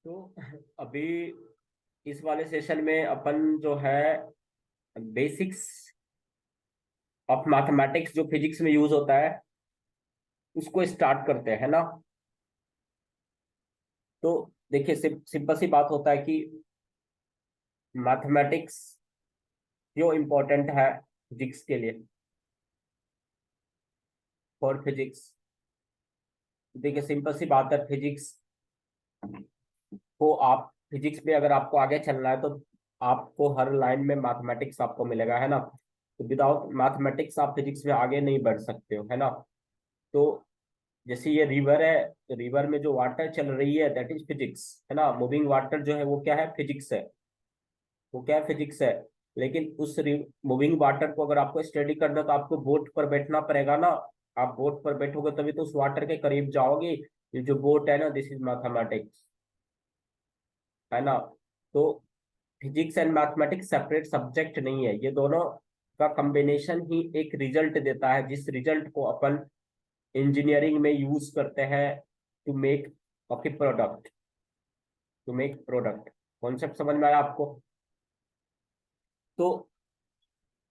तो अभी इस वाले सेशन में अपन जो है बेसिक्स ऑफ मैथमेटिक्स जो फिजिक्स में यूज होता है उसको स्टार्ट करते हैं ना। तो देखिए सिंपल सी बात होता है कि मैथमेटिक्स क्यों इम्पोर्टेंट है फिजिक्स के लिए। फॉर फिजिक्स देखिए सिंपल सी बात है, फिजिक्स को आप फिजिक्स में अगर आपको आगे चलना है तो आपको हर लाइन में मैथमेटिक्स आपको मिलेगा, है ना। तो विदाउट मैथमेटिक्स आप फिजिक्स में आगे नहीं बढ़ सकते हो, है ना। तो जैसे ये रिवर है, तो रिवर में जो वाटर चल रही है दैट इज फिजिक्स, है ना। मूविंग वाटर जो है वो क्या है, फिजिक्स है। वो क्या है, फिजिक्स है। लेकिन उस मूविंग वाटर को अगर आपको स्टडी करना है, तो आपको बोट पर बैठना पड़ेगा ना। आप बोट पर बैठोगे तभी तो उस वाटर के करीब जाओगे। ये जो बोट है ना, दिस इज मैथमेटिक्स, है ना। तो physics and mathematics separate subject नहीं है, ये दोनों का कॉम्बिनेशन ही एक रिजल्ट देता है, जिस रिजल्ट को अपन इंजीनियरिंग में यूज करते हैं to make okay product, to make product. Concept समझ में आया आपको? तो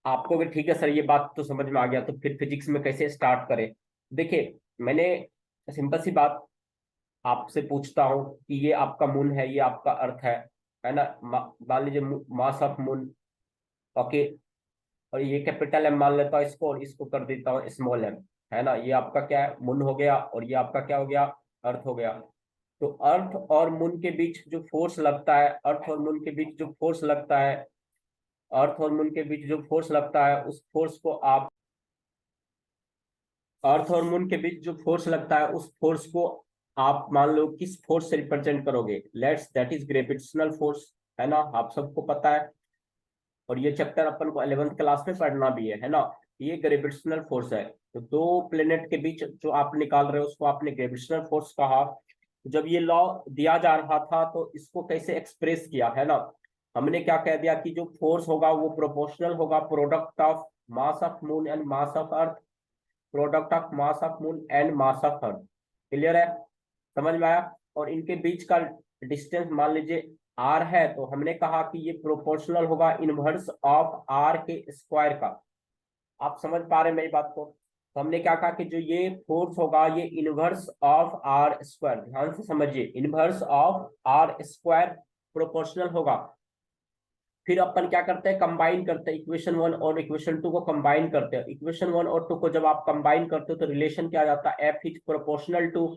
आपको भी ठीक है सर, ये बात तो समझ में आ गया, तो फिर फिजिक्स में कैसे स्टार्ट करें। देखिए मैंने सिंपल सी बात आपसे पूछता हूँ कि ये आपका मून है, ये आपका अर्थ है ना। मान लीजिए मास ऑफ मून, ओके। और ये कैपिटल एम मान लेता हूँ इसको, और इसको कर देता हूँ स्मॉल एम, है ना। ये आपका क्या है, मून हो गया, और ये आपका क्या हो गया, अर्थ हो गया। तो अर्थ और मून के बीच जो फोर्स लगता है, अर्थ और मून के बीच जो फोर्स लगता है, अर्थ और मून के बीच जो फोर्स लगता है उस फोर्स को आप, अर्थ और मून के बीच जो फोर्स लगता है उस फोर्स को आप मान लो किस फोर्स से रिप्रेजेंट करोगे, let's that is gravitational force, है ना। आप सबको पता है, और ये चैप्टर अपन को 11th क्लास में पढ़ना भी है ना। ये ग्रेविटेशनल फोर्स है। तो दो प्लेनेट के बीच जो आप निकाल रहे हो उसको आपने ग्रेविटेशनल फोर्स कहा। जब ये लॉ दिया जा रहा था तो इसको कैसे एक्सप्रेस किया, है ना। हमने क्या कह दिया कि जो फोर्स होगा वो प्रोपोर्शनल होगा product of mass of moon and mass of earth, product of mass of moon and mass of earth. Clear है, समझ में आया। और इनके बीच का डिस्टेंस मान लीजिए आर है, तो हमने कहा कि ये प्रोपोर्शनल होगा इनवर्स ऑफ आर के स्क्वायर का। आप समझ पा रहे हैं मेरी बात को? तो हमने क्या कहा कि जो ये फोर्स होगा ये इनवर्स ऑफ आर स्क्वायर, ध्यान से समझिए, inverse of r square proportional होगा। फिर अपन क्या करते हैं, कंबाइन करते हैं इक्वेशन वन और इक्वेशन टू को कंबाइन करते हैं। इक्वेशन वन और टू को जब आप कंबाइन करते हो तो रिलेशन क्या आ जाता है, F is proportional to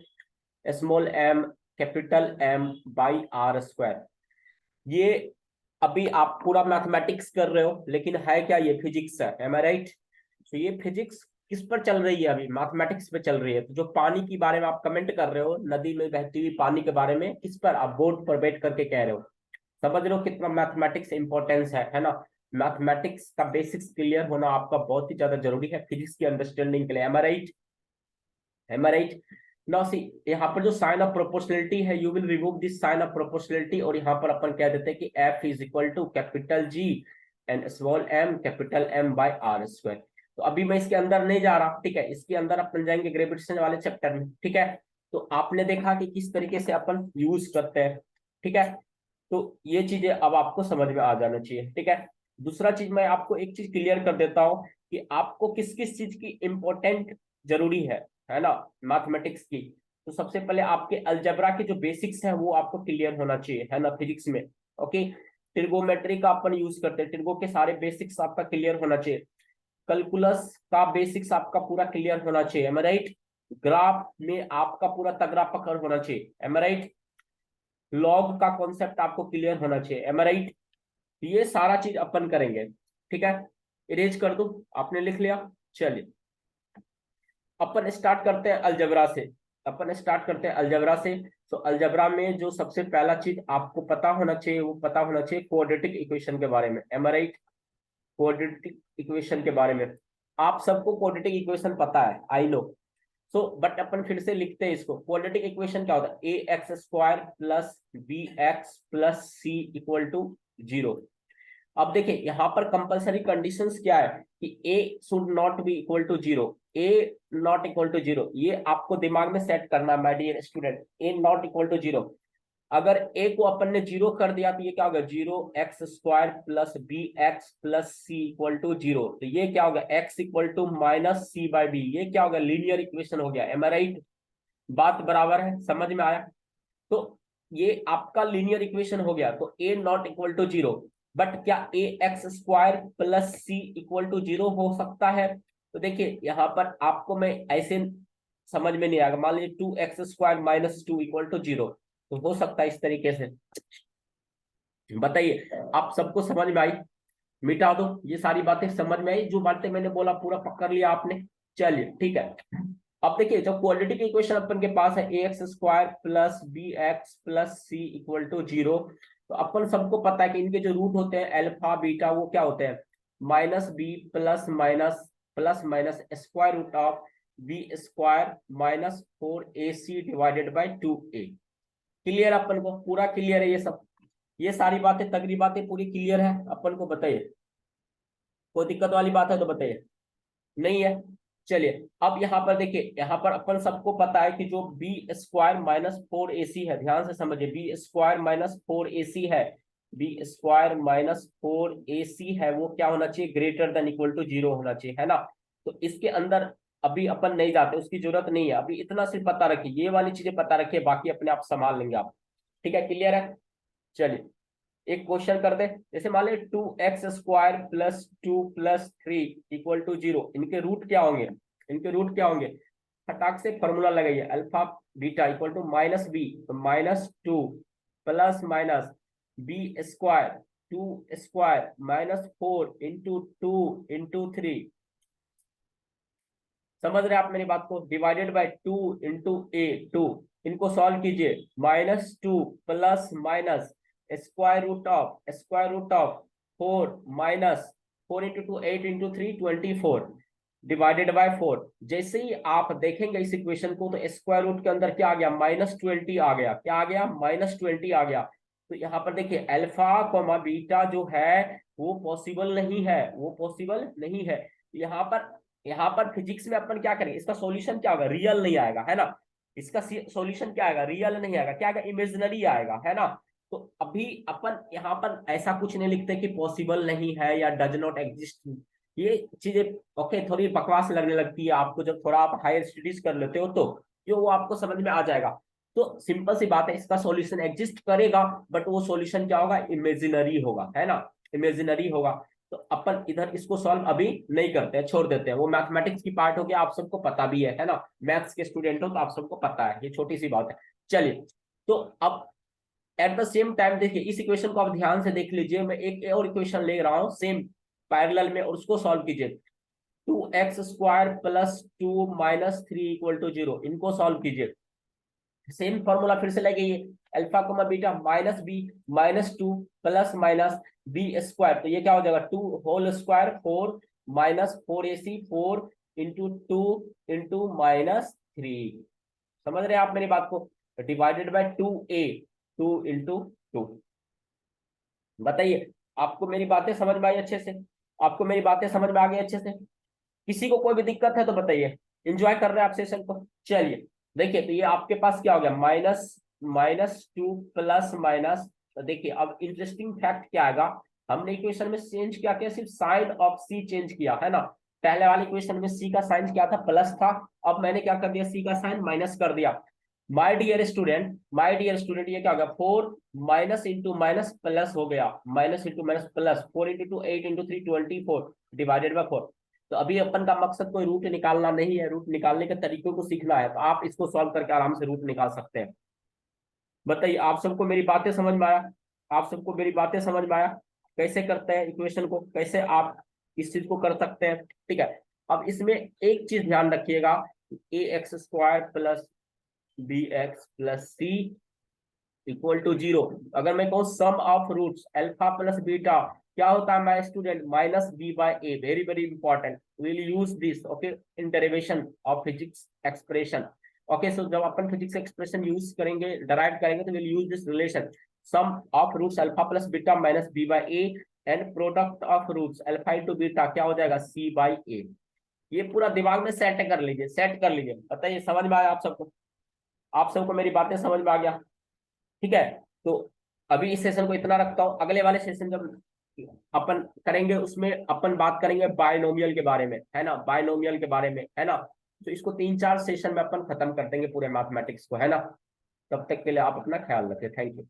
small m capital M by r square. ये अभी आप पूरा मैथमेटिक्स कर रहे हो, लेकिन है क्या, ये फिजिक्स है, एम आई राइट। तो ये फिजिक्स किस पर चल रही है, अभी मैथमेटिक्स पे चल रही है। तो जो पानी के बारे में आप कमेंट कर रहे हो, नदी में बहती हुई पानी के बारे में, किस पर आप बोर्ड पर बैठ करके कह रहे हो। समझ रहे हो कितना मैथमेटिक्स इंपॉर्टेंस है ना। मैथमेटिक्स का बेसिक्स क्लियर होना आपका बहुत ही ज्यादा जरूरी है फिजिक्स की अंडरस्टैंडिंग के लिए, am I right, am I right. Now see, यहाँ पर जो साइन ऑफ प्रोपोर्शनलिटी है, you will remove this sign of proportionality, और यहाँ पर अपन कह देते हैं कि F is equal to capital G and small m capital M by r square. तो अभी मैं इसके अंदर नहीं जा रहा, ठीक है। इसके अंदर अपन जाएंगे ग्रेविटेशन वाले चैप्टर में, ठीक है। तो आपने देखा कि किस तरीके से अपन यूज करते हैं, ठीक है। तो ये चीजें अब आपको समझ में आ जाना चाहिए, ठीक है। दूसरा चीज मैं आपको एक चीज क्लियर कर देता हूं कि आपको किस किस चीज की इंपॉर्टेंट जरूरी है ना, मैथमेटिक्स की। तो सबसे पहले आपके अलजेब्रा के जो बेसिक्स है वो आपको क्लियर होना चाहिए, है ना, फिजिक्स में। ओके, ट्रिगोमेट्री का अपन यूज करते हैं, ट्रिगो के सारे बेसिक्स आपका क्लियर होना चाहिए। कैलकुलस का बेसिक्स आपका पूरा क्लियर होना चाहिए, एम राइट। ग्राफ में आपका पूरा तगड़ा पकड़ होना चाहिए, एम राइट। लॉग का कॉन्सेप्ट आपको क्लियर होना चाहिए, एम राइट। ये सारा चीज अपन करेंगे, ठीक है। इरेज कर दो, आपने लिख लिया। चलिए अपन स्टार्ट करते हैं अलजबरा से, अपन स्टार्ट करते हैं अलजबरा से। तो अलजबरा में जो सबसे पहला चीज आपको पता होना चाहिए वो पता होना चाहिए क्वाड्रेटिक इक्वेशन के बारे में, एम राइट। क्वाड्रेटिक इक्वेशन के बारे में आप सबको क्वाड्रेटिक इक्वेशन पता है, आई नो। सो बट अपन फिर से लिखते हैं इसको। क्वाड्रेटिक इक्वेशन क्या होता है, a x square plus b x plus c equal to zero. अब देखिए यहाँ पर कंपलसरी कंडीशंस क्या है कि a should not be equal to zero, a not equal to zero, ये आपको दिमाग में सेट करना my dear student, a not equal to zero. अगर ए को अपन ने जीरो कर दिया तो ये क्या होगा, 0x² plus b x plus c equal to 0। तो ये क्या होगा, x equal to minus c by b. ये क्या होगा, लीनियर इक्वेशन हो गया। Am I right? बात बराबर है, समझ में आया? तो ये आपका लीनियर इक्वेशन हो गया। तो ए नॉट इक्वल टू 0, बट क्या ax² plus c equal to 0 हो सकता है? तो देखिए यहाँ पर आपको मैं ऐसे समझ में नहीं आएगा। मान लीजिए 2x² माइनस 2 इक्वल टू 0, तो हो सकता है इस तरीके से। बताइए, आप सबको समझ में आई? मिटा दो, ये सारी बातें समझ में आई? जो बातें मैंने बोला पूरा पकड़ लिया आपने? चलिए ठीक है। अब देखिए, जब क्वाड्रेटिक इक्वेशन अपन के पास है ax² plus b x plus c equal to 0, तो अपन सबको पता है कि इनके जो रूट होते हैं अल्फा बीटा, वो क्या होते हैं, minus b plus minus square root of b² minus 4ac divided by 2a। Clear? अपन को पूरा क्लियर है ये सब? ये सारी बातें, तगड़ी बातें पूरी क्लियर है अपन को? बताइए, कोई दिक्कत वाली बात है तो बताइए। नहीं है? चलिए, अब यहाँ पर देखिए, यहाँ पर अपन सबको पता है कि जो b² माइनस 4ac है, ध्यान से समझिए, b² माइनस 4ac है, b² माइनस 4ac है, वो क्या होना चाहिए, ग्रेटर देन इक्वल टू 0 होना चाहिए, है ना? तो इसके अंदर अभी अपन नहीं जाते, उसकी जरूरत नहीं है अभी। इतना सिर्फ पता रखिए, ये वाली चीजें पता रखिए, बाकी अपने आप संभाल लेंगे आप। ठीक है? क्लियर है? चलिए, एक क्वेश्चन कर दे। जैसे मान लीजिए 2x² plus 2 plus 3 equal to 0, इनके रूट क्या होंगे? इनके रूट क्या होंगे? फटाक से फॉर्मूला लगाइए, alpha beta equal to minus b, तो minus 2 plus minus b² 2² minus 4 into 2 into 3। समझ रहे आप मेरी बात को? Divided by 2 into a 2। इनको सॉल्व कीजिए, -2 plus minus square root of 4 minus 4 into 2 8 into 3 24 divided by 4। जैसे ही आप देखेंगे इस इक्वेशन को, तो स्क्वायर रूट के अंदर क्या आ गया, -20 आ गया। क्या आ गया? -20 आ गया। तो यहाँ पर देखिए, अल्फा कोमा बीटा जो है वो पॉसिबल नहीं है, वो पॉसिबल नहीं है। यहाँ पर फिजिक्स में अपन क्या करेंगे, इसका सॉल्यूशन क्या होगा, रियल नहीं आएगा, है ना? इसका सॉल्यूशन क्या आएगा, रियल नहीं आएगा, क्या आएगा, इमेजिनरी आएगा, है ना? तो अभी अपन यहाँ पर ऐसा कुछ नहीं लिखते कि पॉसिबल नहीं है या डज नॉट एग्जिस्ट। ये चीजें ओके थोड़ी बकवास लगने लगती है आपको जब थोड़ा आप हायर स्टडीज कर लेते हो, तो जो वो आपको समझ में आ जाएगा। तो सिंपल सी बात है, इसका सॉल्यूशन एग्जिस्ट करेगा, बट वो सॉल्यूशन क्या होगा, इमेजिनरी होगा, है ना? इमेजिनरी होगा। तो अपन इधर इसको सॉल्व अभी नहीं करते हैं, छोड़ देते हैं। वो मैथमेटिक्स की पार्ट हो गया, आप सबको पता भी है ना? मैथ्स के स्टूडेंट हो तो आप सबको पता है, ये छोटी सी बात है। चलिए, तो अब एट द सेम टाइम देखिए, इस इक्वेशन को आप ध्यान से देख लीजिए। मैं एक और इक्वेशन ले रहा हूँ सेम पैरेलल में, और उसको सॉल्व कीजिए। 2x² plus 2 minus 3 equal to 0, इनको सॉल्व कीजिए। सेम फॉर्मूला फिर से लगाइए, alpha comma beta minus b minus 2 plus minus b²। तो ये क्या हो जाएगा, 2 whole square 4 minus 4ac 4 into 2 into minus 3। समझ रहे हैं आप मेरी बात को? Divided by 2a 2 into 2। बताइए, आपको मेरी बातें समझ में आई अच्छे से? आपको मेरी बातें समझ में आ गई अच्छे से? किसी को कोई भी दिक्कत है तो बताइए। एंजॉय कर रहे हैं आप सेशन को? चलिए, देखिए, तो ये आपके पास क्या हो गया, -2 प्लस माइनस। तो देखिए, अब इंटरेस्टिंग फैक्ट क्या आएगा, हमने इक्वेशन में चेंज किया, क्या सिर्फ साइन ऑफ सी चेंज किया, है ना? पहले वाली इक्वेशन में सी का साइन क्या था, प्लस था। अब मैंने क्या कर दिया, सी का साइन माइनस कर दिया। माय डियर स्टूडेंट, ये क्या हो गया, 4 माइनस इंटू माइनस प्लस हो गया, minus into minus plus, 4 into 2 8 into 3 24 divided by 4। तो अभी अपन का मकसद कोई रूट निकालना नहीं है, रूट निकालने के तरीकों को सीखना है। तो आप इसको सॉल्व करके आराम से रूट निकाल सकते हैं। बताइए, आप सबको मेरी बातें समझ में आया? आप सबको मेरी बातें समझ में आया? कैसे करते हैं इक्वेशन को, कैसे आप इस चीज को कर सकते हैं? ठीक है। अब इसमें एक चीज ध्यान रखिएगा, ax² plus bx plus c equal to 0। अगर मैं कहूँ sum of roots alpha plus beta, क्या होता है my student, minus b by a. Very very important, will use this okay in derivation of physics expression. Okay, so जब अपन physics expression use करेंगे, derive करेंगे, तो will use this relation, sum of roots alpha plus beta minus b by a and product of roots alpha into beta, क्या हो जाएगा, सी by ए। ये पूरा दिमाग में सेट कर लीजिए, सेट कर लीजिए। बताइए, समझ में आया आप सबको? आप सबको मेरी बातें समझ में आ गया? ठीक है। तो अभी इस सेशन को इतना रखता हूँ, अगले वाले सेशन जब अपन करेंगे उसमें अपन बात करेंगे बायनोमियल के बारे में, है ना, बायनोमियल के बारे में, है ना। तो इसको 3-4 सेशन में अपन खत्म कर देंगे पूरे मैथमेटिक्स को, है ना। तब तक के लिए आप अपना ख्याल रखें, थैंक यू।